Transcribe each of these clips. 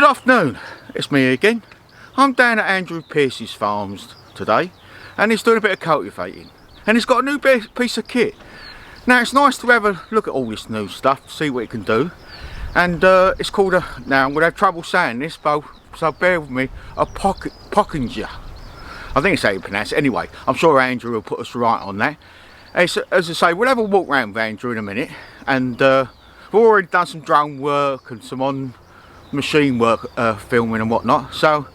Good afternoon, it's me again. I'm down at Andrew Pearce's farms today and he's doing a bit of cultivating and he's got a new piece of kit. Now it's nice to have a look at all this new stuff, see what it can do, and it's called a, now I'm going to have trouble saying this, but so bear with me, a Pottinger. I think it's how you pronounce it. Anyway, I'm sure Andrew will put us right on that. As I say, we'll have a walk around with Andrew in a minute, and we've already done some drone work and some on machine work, filming and whatnot, so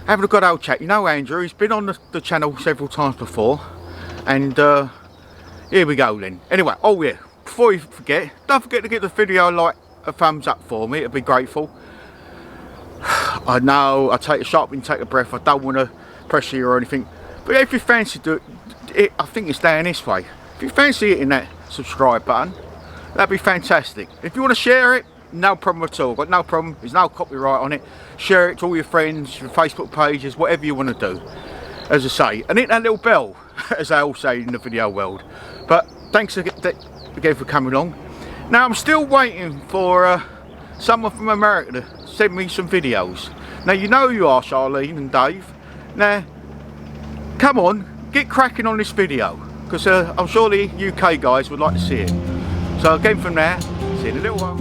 having a good old chat. You know Andrew, he's been on the channel several times before, and here we go then. Anyway, oh yeah, before you forget, don't forget to give the video a thumbs up for me, it'd be grateful. I know I take a sharp and take a breath, I don't want to pressure you or anything, but if you fancy it, I think it's down this way. If you fancy hitting that subscribe button, that'd be fantastic. If you want to share it, no problem at all, got no problem, there's no copyright on it. Share it to all your friends, your Facebook pages, whatever you want to do, as I say, and hit that little bell, as they all say in the video world. But thanks again for coming along. Now I'm still waiting for someone from America to send me some videos. Now you know who you are, Charlene and Dave. Now come on, get cracking on this video, because I'm sure the UK guys would like to see it. So again from there, see you in a little while.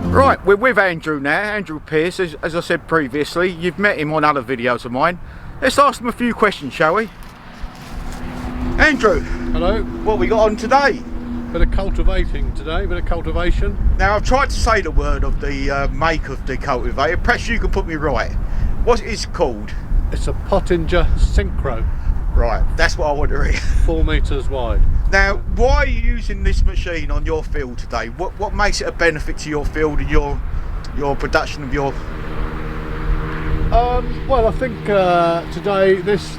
Right, we're with Andrew now, Andrew Pearce, as I said previously. You've met him on other videos of mine. Let's ask him a few questions, shall we? Andrew. Hello. What we got on today? Bit of cultivating today, bit of cultivation. Now I've tried to say the word of the make of the cultivator. Perhaps you can put me right. What is it called? It's a Pottinger Synkro. Right, that's what I want to read. 4 metres wide. Now, why are you using this machine on your field today? What makes it a benefit to your field and your production of your... Well, I think today this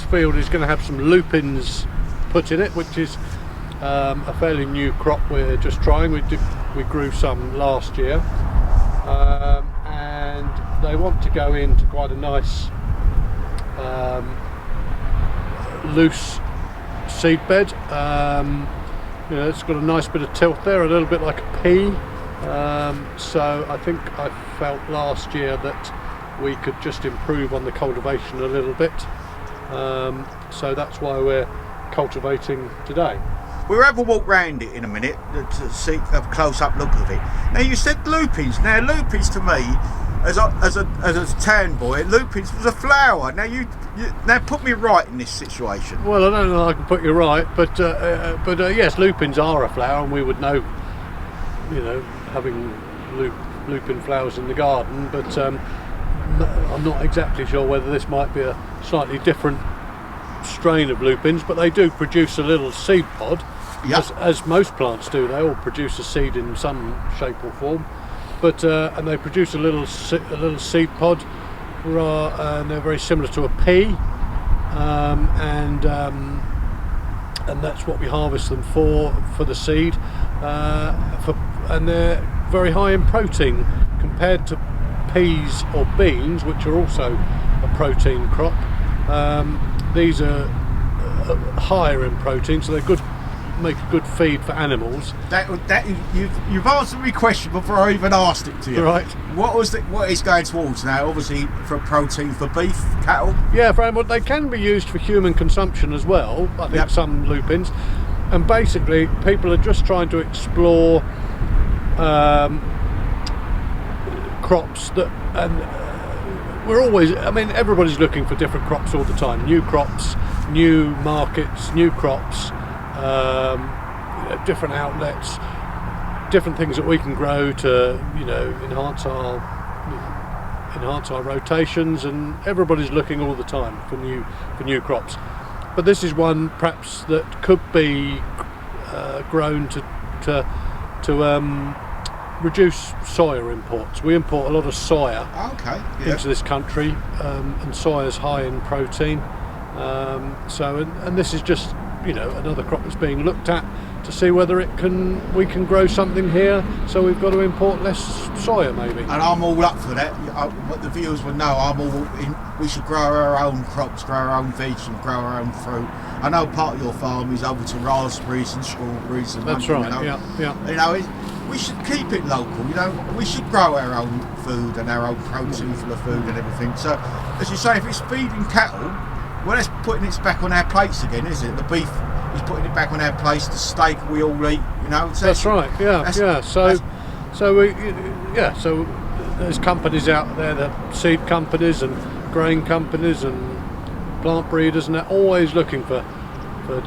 field is going to have some lupins put in it, which is a fairly new crop we're just trying. We grew some last year, and they want to go into quite a nice loose seed bed, You know, it's got a nice bit of tilt there, a little bit like a pea. So I think I felt last year that we could just improve on the cultivation a little bit. So that's why we're cultivating today. We'll have a walk round it in a minute to see a close-up look of it. Now you said lupins. Now lupins to me, as a town boy, lupins was a flower. Now you now put me right in this situation. Well, I don't know if I can put you right, but yes, lupins are a flower, and we would know, you know, having lupin flowers in the garden. But I'm not exactly sure whether this might be a slightly different strain of lupins, but they do produce a little seed pod. Yep. As most plants do. They all produce a seed in some shape or form, but and they produce a little seed pod, and they're very similar to a pea, and that's what we harvest them for the seed, and they're very high in protein compared to peas or beans, which are also a protein crop. These are higher in protein, so they're good. Make a good feed for animals. You've answered my question before I even asked it to you. Right. What is going towards now? Obviously for protein for beef, cattle. Yeah, for animals. They can be used for human consumption as well. I think some lupins, and basically people are just trying to explore crops that, and we're always. I mean, everybody's looking for different crops all the time. New crops, new markets, new crops. Different outlets, different things that we can grow to, you know, enhance our rotations, and everybody's looking all the time for new crops. But this is one perhaps that could be grown to reduce soya imports. We import a lot of soya into this country, and soya is high in protein. And this is just, you know, another crop that's being looked at to see whether we can grow something here, so we've got to import less soya maybe. And I'm all up for that. What the viewers would know, I'm all in. We should grow our own crops, grow our own veg and grow our own fruit. I know part of your farm is over to raspberries and strawberries and that's right, yeah. You know, we should keep it local, you know, we should grow our own food and our own protein for the food and everything. So as you say, if it's feeding cattle, well, that's putting it back on our plates again, isn't it? The beef is putting it back on our plates. The steak we all eat, you know. So that's right. Yeah. So there's companies out there, the seed companies and grain companies and plant breeders, and they're always looking for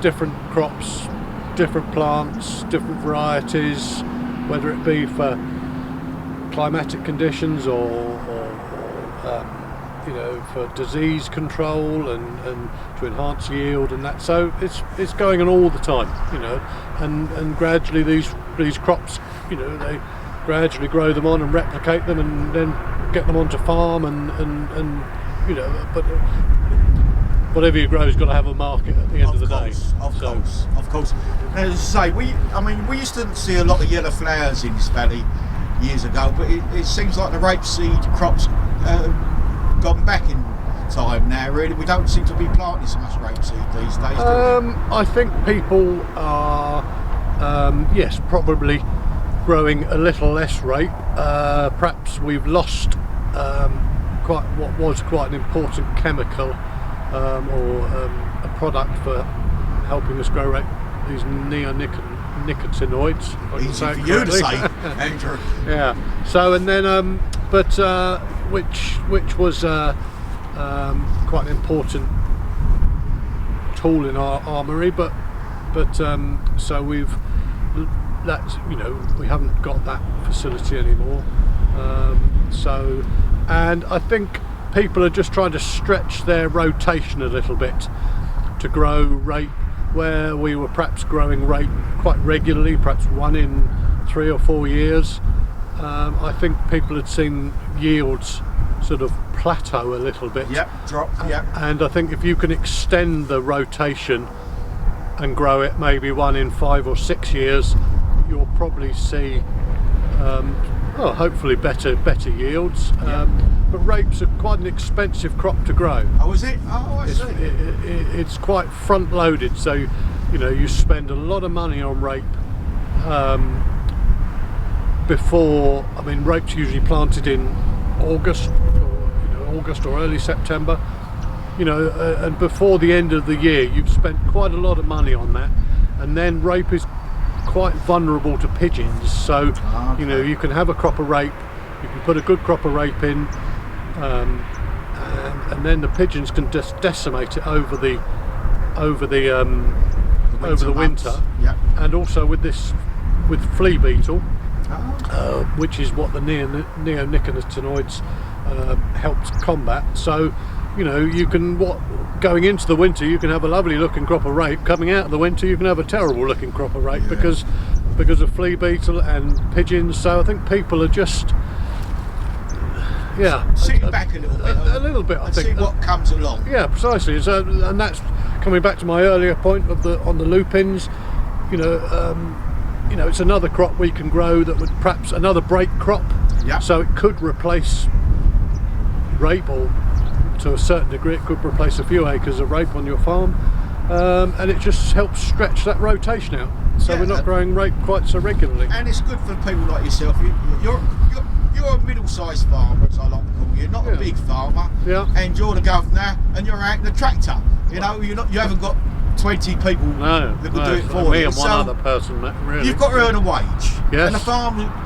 different crops, different plants, different varieties, whether it be for climatic conditions or you know, for disease control and to enhance yield and that. So it's going on all the time, you know, and gradually these crops, you know, they gradually grow them on and replicate them and then get them onto farm and you know, but whatever you grow has got to have a market at the end of the day. Of course. Now, as I say, we used to see a lot of yellow flowers in this valley years ago, but it seems like the rapeseed crops gone back in time now. Really, we don't seem to be planting so much rapeseed these days. I think people are, yes, probably growing a little less rape. Perhaps we've lost what was quite an important chemical or a product for helping us grow rape. These neonicotinoids. Easy for you to say, Andrew. Yeah. So and then, which was quite an important tool in our armoury, but so we haven't got that facility anymore. And I think people are just trying to stretch their rotation a little bit to grow rape where we were perhaps growing rape quite regularly, perhaps 1 in 3 or 4 years. I think people had seen yields sort of plateau a little bit. Drop. And I think if you can extend the rotation and grow it maybe 1 in 5 or 6 years, you'll probably see hopefully better yields. But rapes are quite an expensive crop to grow. Oh, is it? Oh, I see. It's quite front loaded, so you know you spend a lot of money on rape before, I mean, rape's usually planted in August, or August or early September, and before the end of the year you've spent quite a lot of money on that, and then rape is quite vulnerable to pigeons, so you can have a crop of rape, you can put a good crop of rape in, and then the pigeons can just decimate it over the winter. Yep. And also with flea beetle, which is what the neonicotinoids helps combat. So you can, going into the winter you can have a lovely looking crop of rape, coming out of the winter you can have a terrible looking crop of rape, because of flea beetle and pigeons. So I think people are just sitting back a little bit, I think, see what comes along. Yeah, precisely. So, and that's coming back to my earlier point on the lupins. It's another crop we can grow that would, perhaps another break crop. Yeah. So it could replace rape, or to a certain degree it could replace a few acres of rape on your farm, and it just helps stretch that rotation out. So we're not growing rape quite so regularly. And it's good for people like yourself. You're a middle-sized farmer, as I like to call you. Not a big farmer. Yeah. And you're the governor, and you're out in the tractor. You haven't got 20 people that could do it for me you. and one other person, really. You've got to earn a wage. Yes. And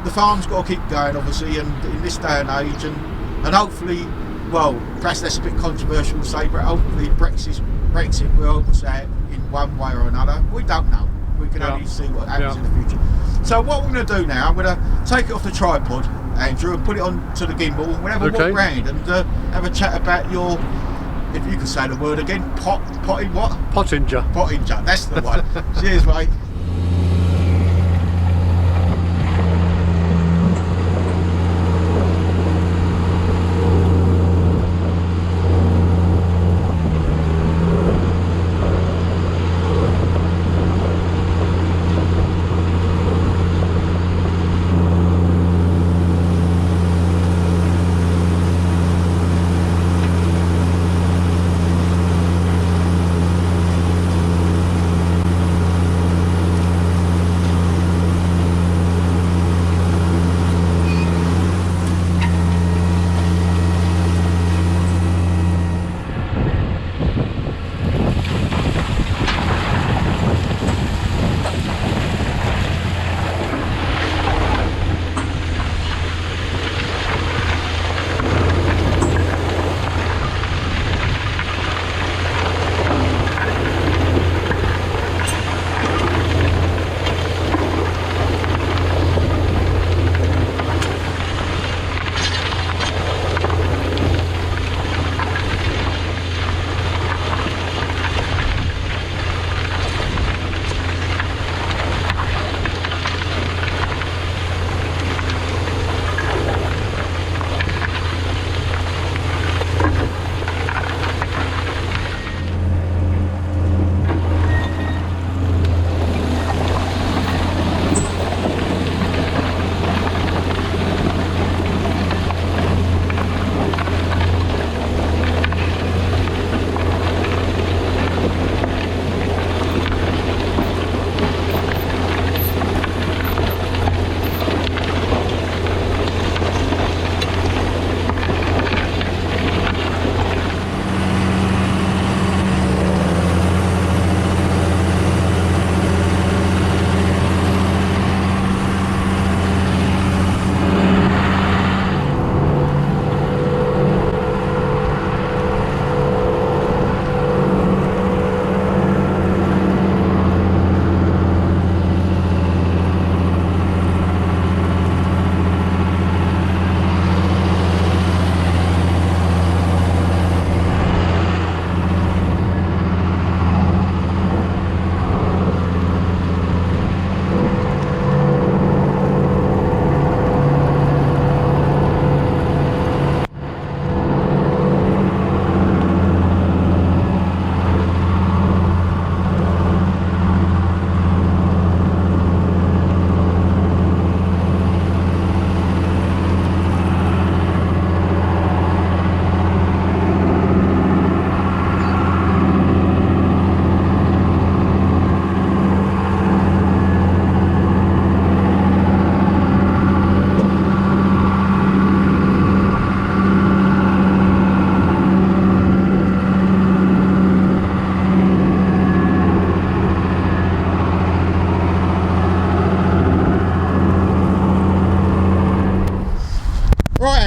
the farm's got to keep going, obviously, and in this day and age, and hopefully, well, perhaps that's a bit controversial to say, but hopefully Brexit will say it in one way or another. We don't know. We can only see what happens in the future. So what we're going to do now, I'm going to take it off the tripod, Andrew, and put it onto the gimbal, and we'll have a walk round and have a chat about your, if you can say the word again, Pottinger, that's the one. Cheers, mate.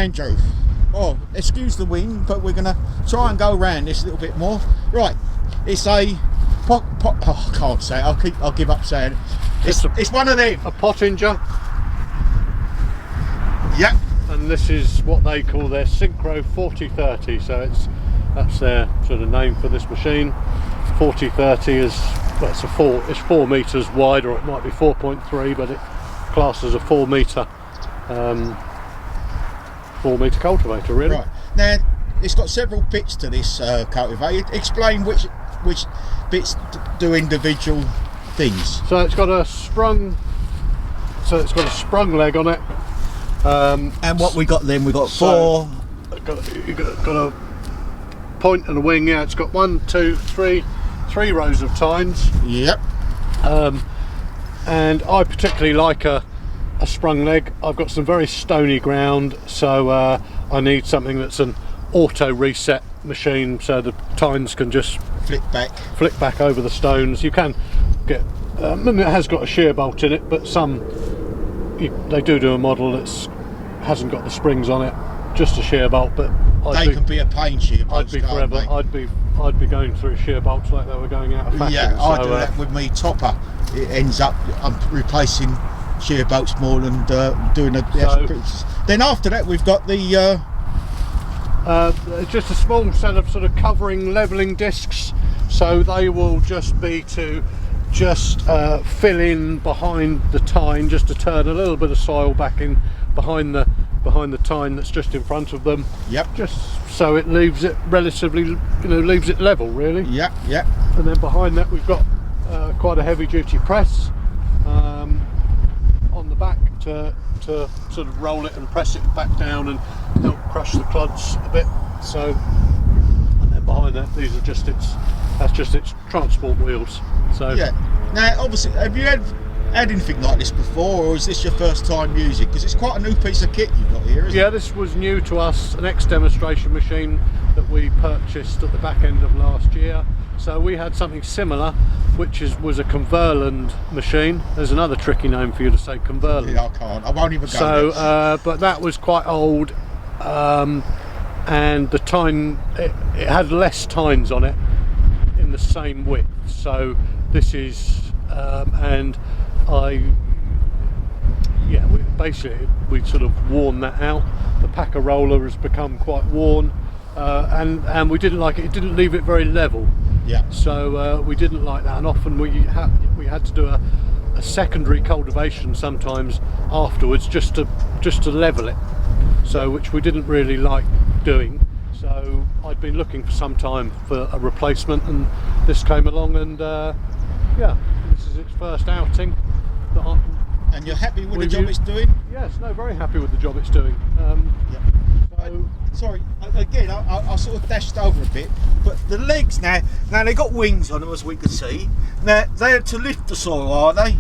Andrew. Oh, excuse the wind, but we're gonna try and go around this a little bit more. Right, it's a oh, I can't say it. I'll give up saying it. It's one of them. A Pottinger. Yep. And this is what they call their Synkro 4030. So that's their sort of name for this machine. 4030 is, well, it's 4 meters wide, or it might be 4.3, but it classes a 4 meter cultivator, really. Right. Now, it's got several bits to this cultivator. Explain which bits do individual things. So it's got a sprung leg on it. And what we got then? We got four. Got a point and a wing. Yeah, it's got 1, 2, 3 rows of tines. Yep. And I particularly like a sprung leg. I've got some very stony ground, so I need something that's an auto reset machine, so the tines can just flick back over the stones. You can get and it has got a shear bolt in it, but they do a model that's hasn't got the springs on it, just a shear bolt. But they can be a pain shear bolt. I'd be forever. I'd be going through shear bolts like they were going out of fashion. Yeah, I do that with me topper. It ends up I'm replacing shear bolts more than doing then after that we've got the just a small set of sort of covering levelling discs, so they will just be to just fill in behind the tine, just to turn a little bit of soil back in behind the tine that's just in front of them. Yep. Just so it leaves it relatively, leaves it level, really. Yep. Yep. And then behind that we've got quite a heavy duty press on the back to sort of roll it and press it back down and help crush the clods a bit. So, and then behind that, that's just its transport wheels. So yeah. Now, obviously, have you had anything like this before, or is this your first time using? Because it's quite a new piece of kit you've got here, isn't it? Yeah, this was new to us, an ex-demonstration machine that we purchased at the back end of last year. So we had something similar, which was a Converland machine. There's another tricky name for you to say, Converland. Yeah, I can't. I won't even go. So, but that was quite old, and the tine, it had less tines on it in the same width. So this is, and we sort of worn that out. The packer roller has become quite worn, and we didn't like it. It didn't leave it very level. Yeah. So we didn't like that, and often we had to do a secondary cultivation sometimes afterwards just to level it. So which we didn't really like doing. So I'd been looking for some time for a replacement, and this came along, and yeah, this is its first outing. And you're happy with the job it's doing? Yes, no, very happy with the job it's doing. Yeah. Sorry, again, I sort of dashed over a bit, but the legs now they've got wings on them, as we can see. Now they're to lift the soil, are they?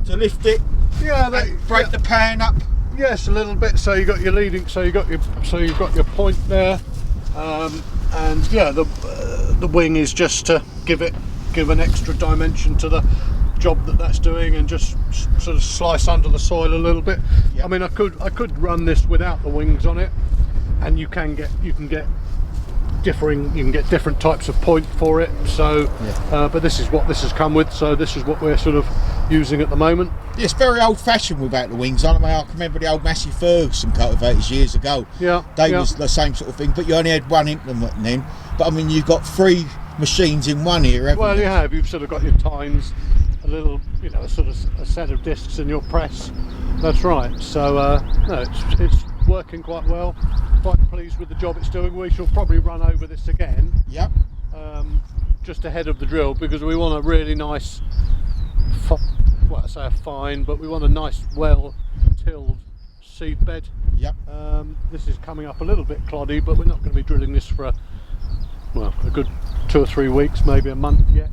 To lift it? Yeah, they break the pan up. Yes, a little bit. So you got your leading. So you've got your point there, and yeah, the wing is just to give an extra dimension to the job that's doing, and just sort of slice under the soil a little bit. Yep. I mean, I could run this without the wings on it, and you can get different types of point for it. So, yeah. But this is what this has come with. So this is what we're sort of using at the moment. Yeah, it's very old-fashioned without the wings on. I mean, I can remember the old Massey Ferguson cultivators years ago. Yeah, they was the same sort of thing, but you only had one implement then. But I mean, you've got 3 machines in one here, haven't you? Well, you have. You've sort of got your tines, a little, sort of a set of discs in your press. That's right. So no, it's working quite well. Quite pleased with the job it's doing. We shall probably run over this again. Yep. Just ahead of the drill, because we want a really nice, well, I say a fine, but we want a nice, well-tilled seed bed. Yep. This is coming up a little bit cloddy, but we're not going to be drilling this for a good 2 or 3 weeks, maybe a month yet.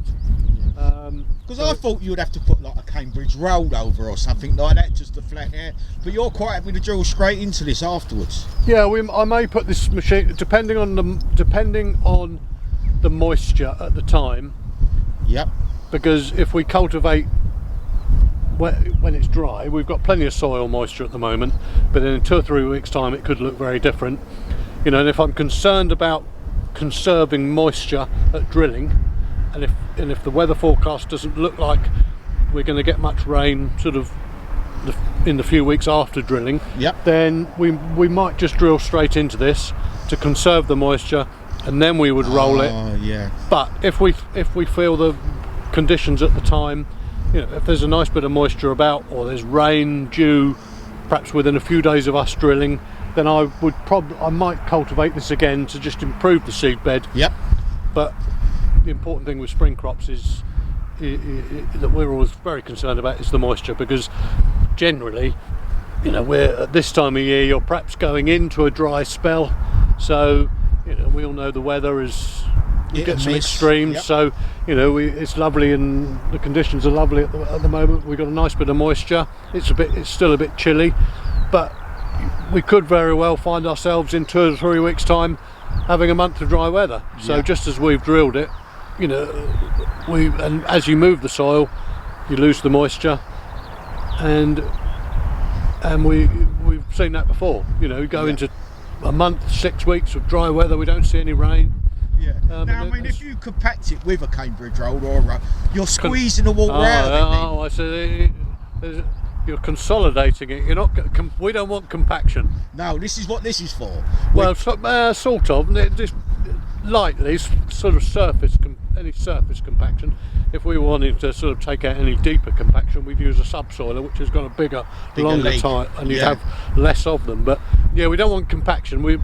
Because I thought you would have to put like a Cambridge roll over or something like that, just to flatten out. But you're quite happy to drill straight into this afterwards. Yeah, I may put this machine, depending on the moisture at the time. Yep. Because if we cultivate when it's dry, we've got plenty of soil moisture at the moment, but in 2 or 3 weeks time it could look very different. You know, and if I'm concerned about conserving moisture at drilling, and if the weather forecast doesn't look like we're going to get much rain sort of in the few weeks after drilling, then we might just drill straight into this to conserve the moisture, and then we would roll it. But if we feel the conditions at the time, you know, if there's a nice bit of moisture about, or there's rain due perhaps within a few days of us drilling, then I might cultivate this again to just improve the seed bed. But the important thing with spring crops is that we're always very concerned about is the moisture, because generally, you know, we're at this time of year, you're perhaps going into a dry spell, so you know, we all know the weather is, we get some extremes. So you know, it's lovely and the conditions are lovely at the moment. We've got a nice bit of moisture. It's still a bit chilly, but we could very well find ourselves in 2 or 3 weeks time having a month of dry weather. So just as we've drilled it, you know, and as you move the soil, you lose the moisture, and we've seen that before. You know, go into a month, 6 weeks of dry weather, we don't see any rain. Now, I mean, if you compact it with a Cambridge roll or you're squeezing the water out of it. I see. You're consolidating it. You're not. We don't want compaction. No, this is what this is for. Well, sort of. Just lightly, sort of any surface compaction. If we wanted to sort of take out any deeper compaction, we'd use a subsoiler, which has got a bigger longer type, and you'd have less of them. But yeah, we don't want compaction. We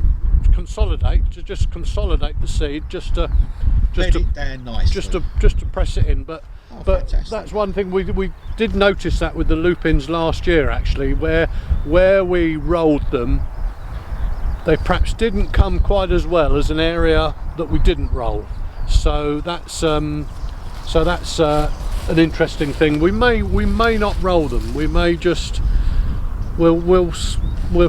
consolidate the seed, just to down nicely. just to press it in. But fantastic. That's one thing we did notice that with the lupins last year, actually, where we rolled them, they perhaps didn't come quite as well as an area that we didn't roll. So that's an interesting thing. We may not roll them. We may just we'll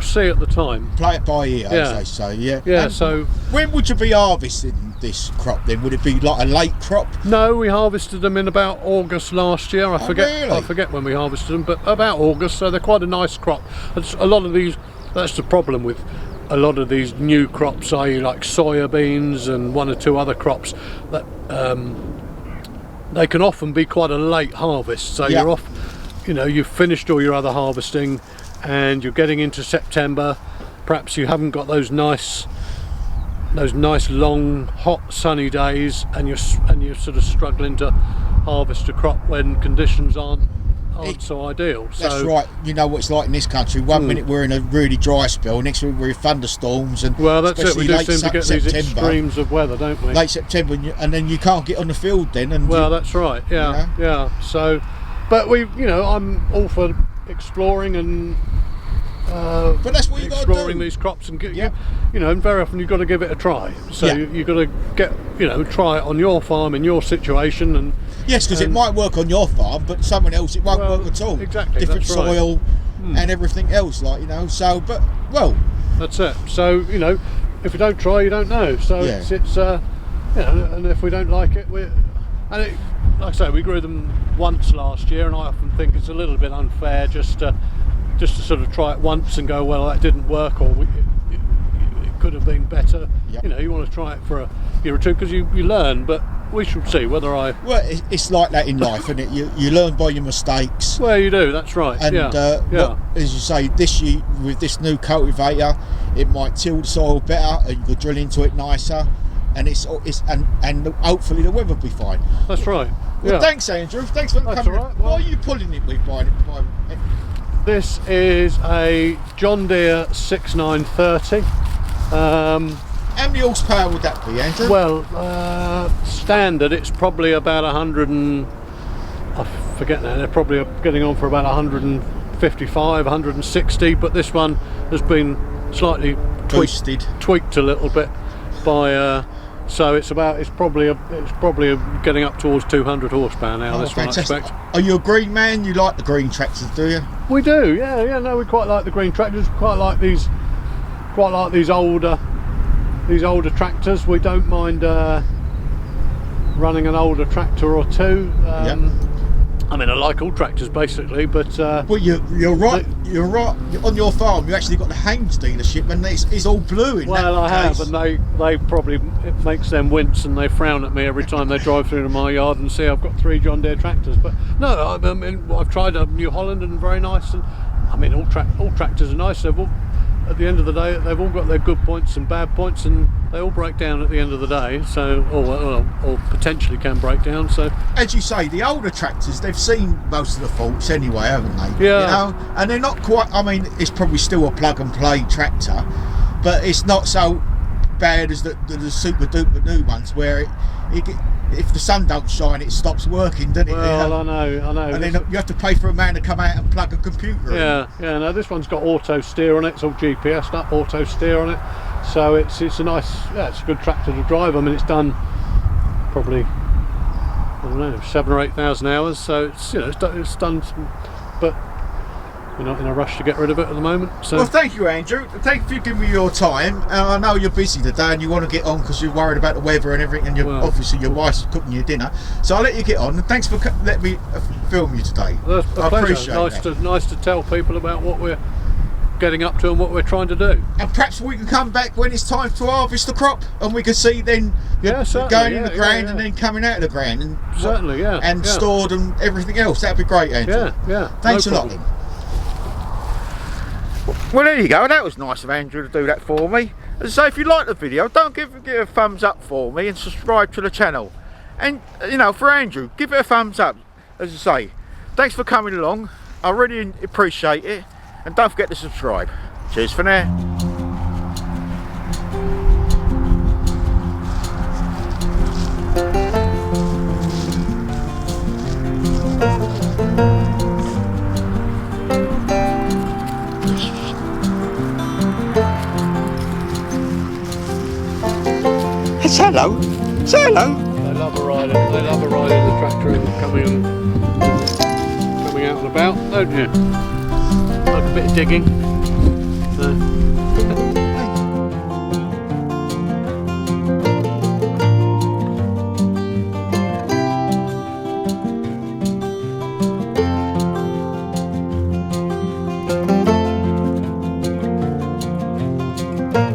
see at the time. Play it by ear, as they say. Yeah. So when would you be harvesting this crop then? Would it be like a late crop? No, we harvested them in about August last year. I forget when we harvested them, but about August. So they're quite a nice crop. A lot of these. That's the problem with a lot of these new crops, i.e. like soya beans and 1 or 2 other crops, that they can often be quite a late harvest. So you're off, you know, you've finished all your other harvesting and you're getting into September. Perhaps you haven't got those nice long hot sunny days, and you're sort of struggling to harvest a crop when conditions aren't so ideal. That's right. You know what it's like in this country. One minute we're in a really dry spell, next week we're in thunderstorms, and well, that's it. We do seem to get September, these extremes of weather, don't we? Late September, and then you can't get on the field then. And that's right. Yeah. So, but I'm all for exploring and. But that's what you got to do. Exploring these crops and and very often you've got to give it a try. So you've got to try it on your farm in your situation, and yes, because it might work on your farm, but someone else it won't work at all. Exactly, different that's soil right. and everything else, So, that's it. So if you don't try, you don't know. So it's and if we don't like it, like I say, we grew them once last year, and I often think it's a little bit unfair just to sort of try it once and go, well, that didn't work, or it could have been better. You want to try it for a year or two because you learn, but we should see whether Well, it's like that in life, isn't it? You learn by your mistakes. Well, you do, that's right. And as you say, this year with this new cultivator, it might till the soil better, and you could drill into it nicer, and and hopefully the weather will be fine. That's right. Well, thanks, Andrew. Thanks for coming. All right. What are you pulling it with, by This is a John Deere 6930. How many horsepower would that be, Andrew? Well, standard it's probably about 100 and I forget now. They're probably getting on for about 155, 160. But this one has been slightly tweaked a little bit by. So it's probably getting up towards 200 horsepower now. This one, I expect. Are you a green man? You like the green tractors, do you? We do, yeah. No, we quite like the green tractors. Quite like these older tractors. We don't mind running an older tractor or two. I mean, I like all tractors basically, but Well, you're right. You're right. On your farm, you actually got the Haynes dealership, and it's all blue in well, that I case. have, and they probably, it makes them wince, and they frown at me every time they drive through to my yard and see I've got 3 John Deere tractors. But no, I mean, I've tried a New Holland and very nice, and I mean, all tractors are nice. They've all, at the end of the day, they've all got their good points and bad points, and they all break down at the end of the day. So, or potentially can break down. So, as you say, the older tractors, they've seen most of the faults anyway, haven't they? Yeah. You know, and they're not quite. I mean, it's probably still a plug and play tractor, but it's not so bad as the super duper new ones where if the sun don't shine, it stops working, doesn't it? well, You know? I know. And then you have to pay for a man to come out and plug a computer in. Yeah. No, this one's got auto steer on it. It's all GPSed up, auto steer on it. So it's a nice, it's a good tractor to drive. I mean, it's done probably, I don't know, 7,000 or 8,000 hours. So it's it's done some, but we're not in a rush to get rid of it at the moment. So Well, thank you, Andrew. Thank you for giving me your time. I know you're busy today and you want to get on because you're worried about the weather and everything, and obviously your wife's cooking your dinner. So I'll let you get on. And thanks for letting me film you today. that's a I pleasure. appreciate that. Nice to tell people about what we're getting up to and what we're trying to do. And perhaps we can come back when it's time to harvest the crop, and we can see then Certainly, going in the ground yeah. and then coming out of the ground, and Certainly, yeah. and yeah. stored and everything else. That'd be great, Andrew. Yeah. Thanks no a lot. problem. Then. Well, there you go. That was nice of Andrew to do that for me. As I say, if you like the video, don't give it a thumbs up for me and subscribe to the channel. And you know, for Andrew, give it a thumbs up. As I say, thanks for coming along. I really appreciate it. And don't forget to subscribe. Cheers for now. Say hello. Say hello. They love a ride. They love a ride in the tractor and coming out and about, don't you? Like a bit of digging.